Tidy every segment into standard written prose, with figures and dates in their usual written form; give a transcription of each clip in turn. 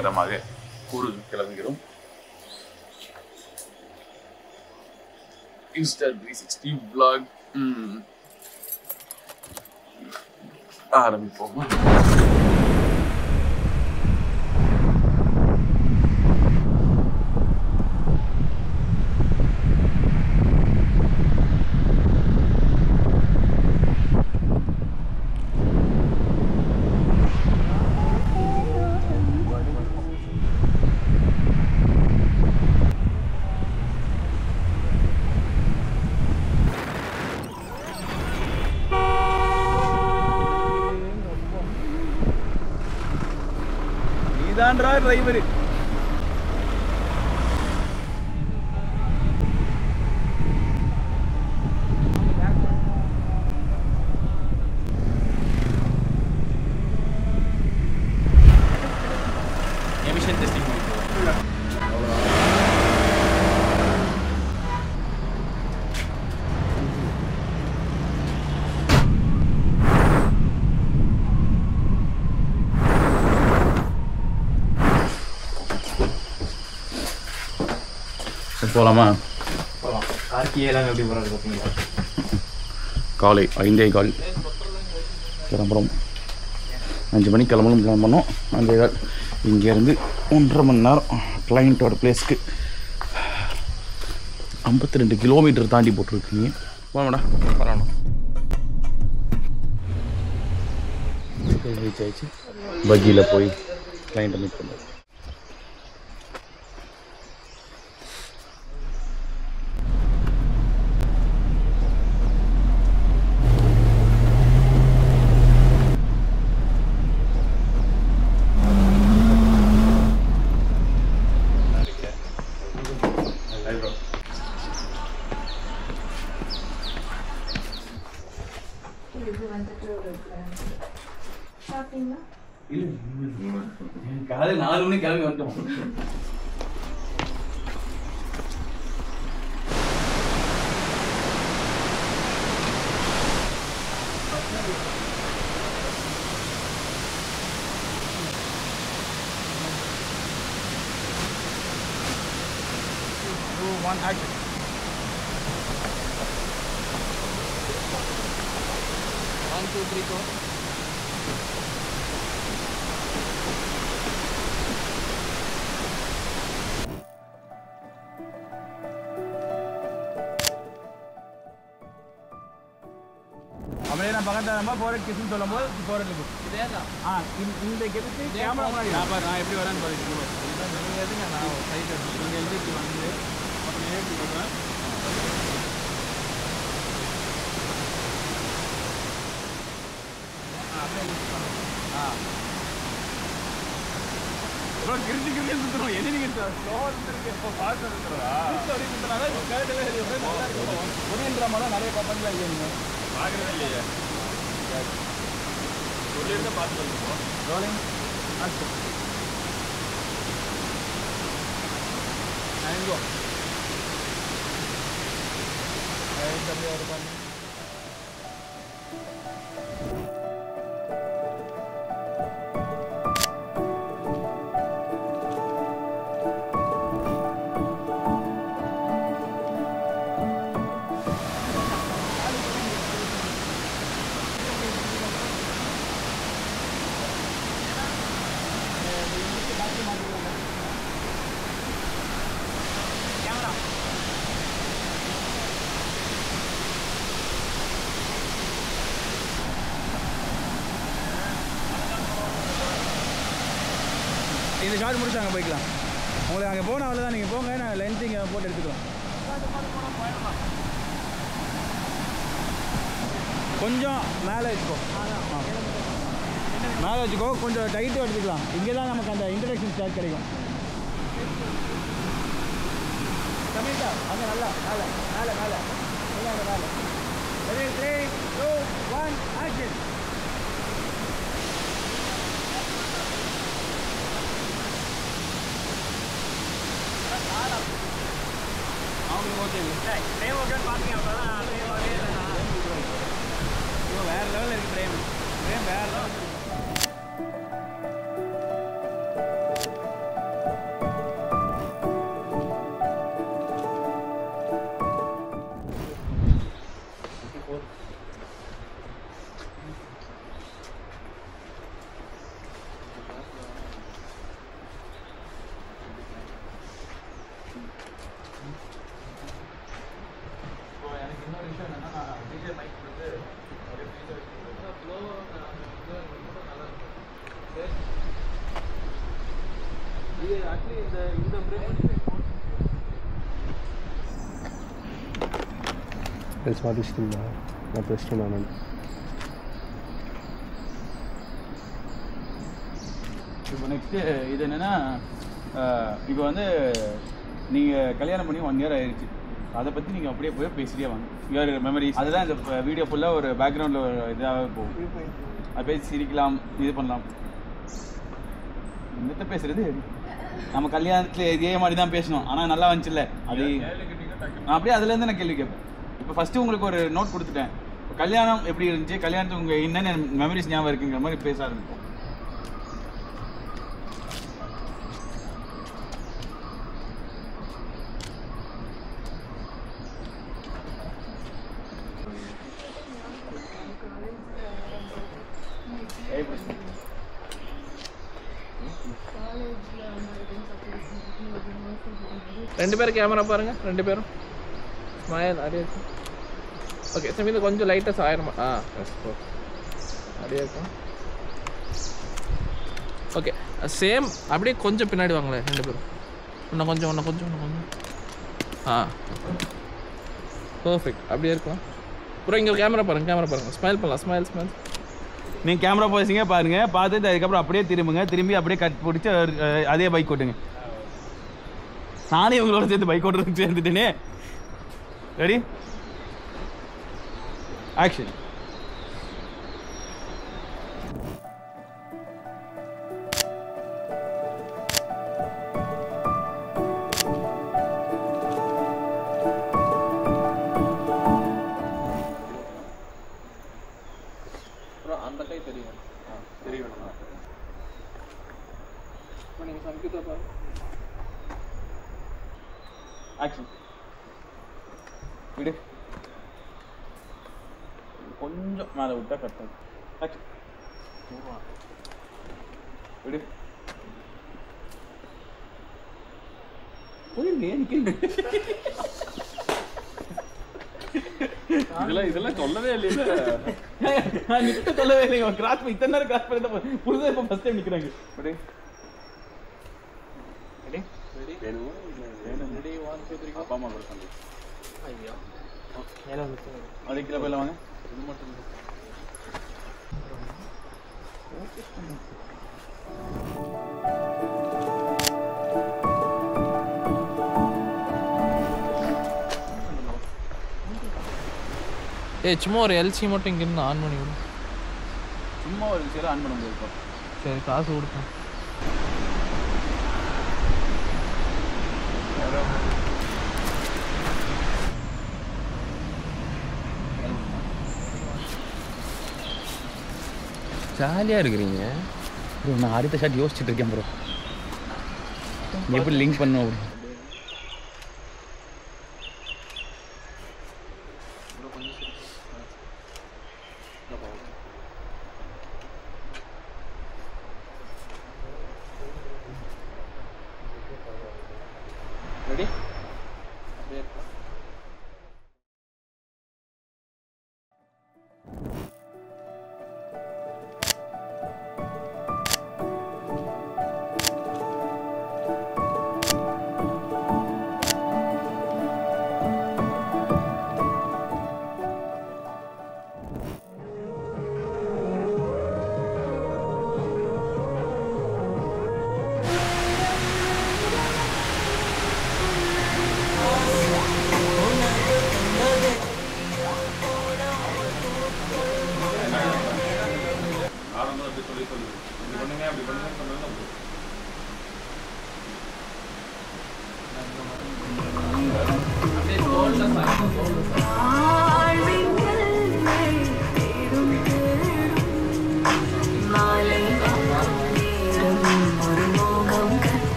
வெற்றிகரமாக ஊருக்கு கிளம்புகிறோம். Insta 360 vlog ஆரம்பிப்போமா? driver emission testing போலாமா? போலாம். கார்த்தியெல்லாம் எப்படி போறது பாத்தீங்களா? காலை 5:15 கிளம்புறோம். 5 மணிக்கு கிளம்பணும். 5:15 இங்கேருந்து 1.5 மணி நேரம் கிளைண்ட்டோட பிளேஸ்க்கு 52 கிலோமீட்டர் தாண்டி போட்டிருக்கீங்க. போகணும்டா வரணும். ரீச் ஆயிடுச்சு. பக்கியில் போய் கிளைண்ட்டை மீட் பண்ணுறோம். காலை 4 மணிக்கு கிளம்பி வந்துட்டோம். One action. One, two, three, go. அப்படியே நான் பக்கத்துல நம்ம போரட் கிஸ்ன்னு சொல்லும்போது போரட்ல போ. இதேதான். இந்த கெடுத்து கேமரா முன்னாடி நான் எப்படி வரேன்னு பாருங்க. நீங்க எதுங்க நான் சைடு நீங்க எழுதிட்டு வந்து அப்புறம் ஏத்தி போறேன். அப்படியே லிஸ்ட் பண்ணுங்க. ப்ரோ கிரிஞ்சி சுத்துறோம். என்ன நீங்க ஸ்லோவா சுத்துறீங்க. இப்போ ஃபாஸ்டா சுத்துறா. ஸ்டோரி சுத்துறாங்க. கேட்டவே இல்லை. நல்லா இருக்கு. கொரியன் டிராமால நிறைய பாப்பீங்களா இல்லையா? பார்க்கவே இல்லையே. சொல்லியிருந்தா பார்த்து வந்துருக்கோம். Rolling action. அங்கோ அப்படியே ஒரு பண்ணு. இந்த ஷார்ட் முடிச்சு அங்கே போய்க்கலாம். உங்களுக்கு அங்கே போனால் அவ்வளோதான். நீங்கள் போங்க, நான் லென்ஸ் இங்கே போட்டு எடுத்துக்கலாம். கொஞ்சம் மேலே வச்சுக்கோ. மேலே வச்சுக்கோ. கொஞ்சம் டைட்டாக எடுத்துக்கலாம். இங்கே தான் நமக்கு அந்த இன்ட்ரடக்ஷன் ஸ்டார்ட் கிடைக்கும். கம்மிட்டா அங்கே நல்லா மேலே மேலே மேலே மேலே மேலே. 3, 2, 1 ஆக்ஷன். அவங்களுக்கு ஓகே இல்லை. ட்ரைவ் ஓகேன்னு பார்த்தீங்க அப்போதான் வேறு லெவலில் இருக்குது. ட்ரைவ் வேறு லெவல். அப்படியே மைக் கொடுத்து அப்படியே ஃபீச்சர் வச்சு ஃப்ளோ இது ஆக்சுவலி இந்த ஃப்ரேம் ஸ்வாதிஷ்டிங்களா நான் பேசிட்டேன் நான் இப்போ நெக்ஸ்ட்டு இது என்னென்னா இப்போ வந்து நீங்கள் கல்யாணம் பண்ணி 1 year ஆயிடுச்சு. அதை பற்றி நீங்கள் அப்படியே போய் பேசிட்டே வாங்க. யுவர் மெமரிஸ் அதுதான் இந்த வீடியோ ஃபுல்லாக ஒரு பேக்ரவுண்டில் ஒரு இதாகவே போகும். அது பேசி சிரிக்கலாம், இது பண்ணலாம். என்னத்தை பேசுறது, நம்ம கல்யாணத்தில் இதே மாதிரி தான் பேசணும். ஆனால் நல்லா வந்துச்சுல்ல அது அப்படியே அதுலேருந்து நான் கேள்வி கேட்பேன். இப்போ ஃபஸ்ட்டு உங்களுக்கு ஒரு நோட் கொடுத்துட்டேன். கல்யாணம் எப்படி இருந்துச்சு, கல்யாணத்துக்கு உங்கள் என்னென்ன மெமரிஸ் ஞாபகம் இருக்குங்கிற மாதிரி பேச ஆரம்பிப்போம். ரெண்டு பேரும் கேமரா பாருங்க, ரெண்டு பேரும் ஸ்மைல் அப்படியே இருக்கும். ஓகே சமீத கொஞ்சம் லைட்டாக சாயணுமா? அப்படியே இருக்கும். ஓகே சேம் அப்படியே கொஞ்சம் பின்னாடி வாங்களேன் ரெண்டு பேரும். இன்னும் கொஞ்சம் பர்ஃபெக்ட். அப்படியே இருக்கும். அப்புறம் இங்கே கேமரா பாருங்கள், ஸ்மைல் பண்ணலாம். ஸ்மைல் நீங்கள் கேமரா பேசுங்க பாருங்கள், பார்த்துட்டு அதுக்கப்புறம் அப்படியே திரும்பி அப்படியே கட் பிடிச்சி அதே பைக் ஓட்டுங்க. நானே உங்களோட சேர்த்து பைக் ஓட்டுறதுக்கு சேர்ந்துட்டேனே. Ready, action. அந்த கை தெரியும். இப்போ நீங்கள் சமைக்கிறத பாருங்க. ஆக்ஷன். விடு, கொஞ்சம் மேலே விட்டா கட் ஆகும். ஆக்ஷன். விடு, இதெல்லாம் சொல்லவே இல்லையா? நான் நிக்க சொல்லவே இல்லைங்க. கிராஸ் இத்தனை நேரம் கிராஸ் பண்ணி தான் புதுசாக இப்போ ஃபர்ஸ்ட் டைம் நிற்கிறாங்க. ரெடி ரெடி ரெடி ரெடி 1 2 3 அப்பா அம்மா கூட சொல்லு. ஐயோ அப்படியே கீழே போயிடலாம் வாங்க. இது மட்டும் சும்மா ஒரு எல்சி மட்டும் இங்கேருந்து ஆன் பண்ணி விடும். சும்மா ஒரு விஷயம் ஆன் பண்ண முடியும். சரி காசு கொடுப்பேன். ஜாலியாக இருக்கிறீங்க ப்ரோ. நான் அடுத்த ஷாட் யோசிச்சுட்டு இருக்கேன் ப்ரோ, எப்படி லிங்க் பண்ணோம் அப்படி. Ready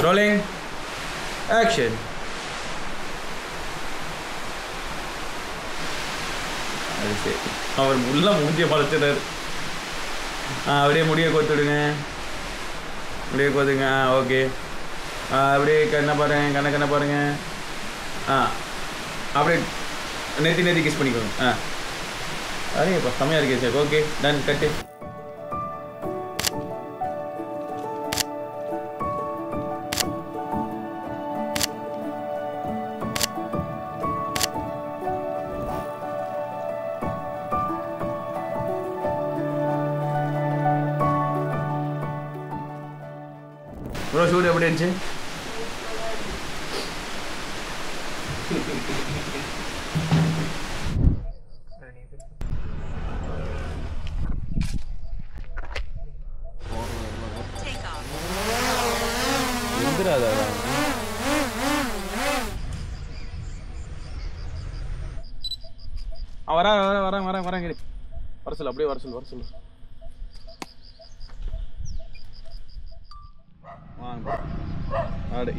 rolling action. அது சரி, அவர் உள்ள மூஞ்சிய பழச்சிடாரு. அப்படியே முடிய கோத்துடுங்க, முடிய கோத்துங்க. ஓகே, அப்படியே கண்ணை பாருங்க, கண்ணை பாருங்க. அப்படியே நெத்தி கிஸ் பண்ணிக்கோங்க. அதேப்பா செம்மையாக இருக்கே சார். ஓகே டன், கட்டு. ப்ரோ ஷூட் எப்படி இருந்துச்சு? வரேன் வர சொல்லு, அப்படியே வர சொல்லு.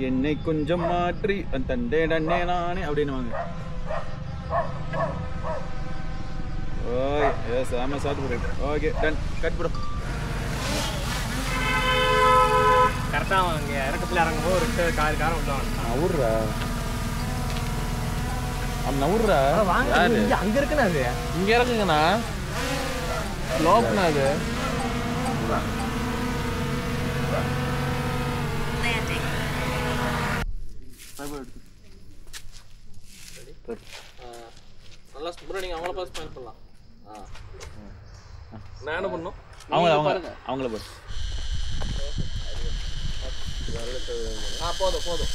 என்னை கொஞ்சம் மாற்றி தண்டே டண்டே நானே அப்படின்னு வாங்க. ஓகே எஸ் ஆமா சாத்து போடு. Okay done, cut bro. கரெக்டாக வாங்க. இறக்கத்தில் இறங்கும்போது ஒரு காரம் விட்டுவாங்க. நவுர்றா அவன் நவுர்றா. அங்கே இருக்குண்ணா, அது இங்கே இருக்குங்கண்ணா. லோப்ண்ணா அது. நல்லா ஸ்பூன் நீங்க அவங்கள பாஸ் ஸ்மைல் பண்ணலாம். நான் என்ன பண்ணனும்? அவங்கள பாரு. போதும்.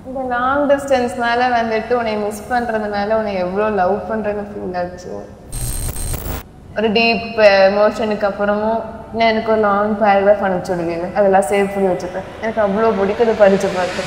இந்த லாங் டிஸ்டன்ஸ்னால வந்துட்டு உன்னை மிஸ் பண்ணுறதுனால உன்னை எவ்வளோ லவ் பண்ணுறேன்னு ஃபீல் ஆச்சு. ஒரு டீப் எமோஷனுக்கு அப்புறமும் நான் எனக்கு ஒரு லாங் பேராகிராஃப் அனுப்பிச்சுடுவீங்க, அதெல்லாம் சேவ் பண்ணி வச்சுப்பேன். எனக்கு அவ்வளோ பிடிக்குது படித்து பார்த்து.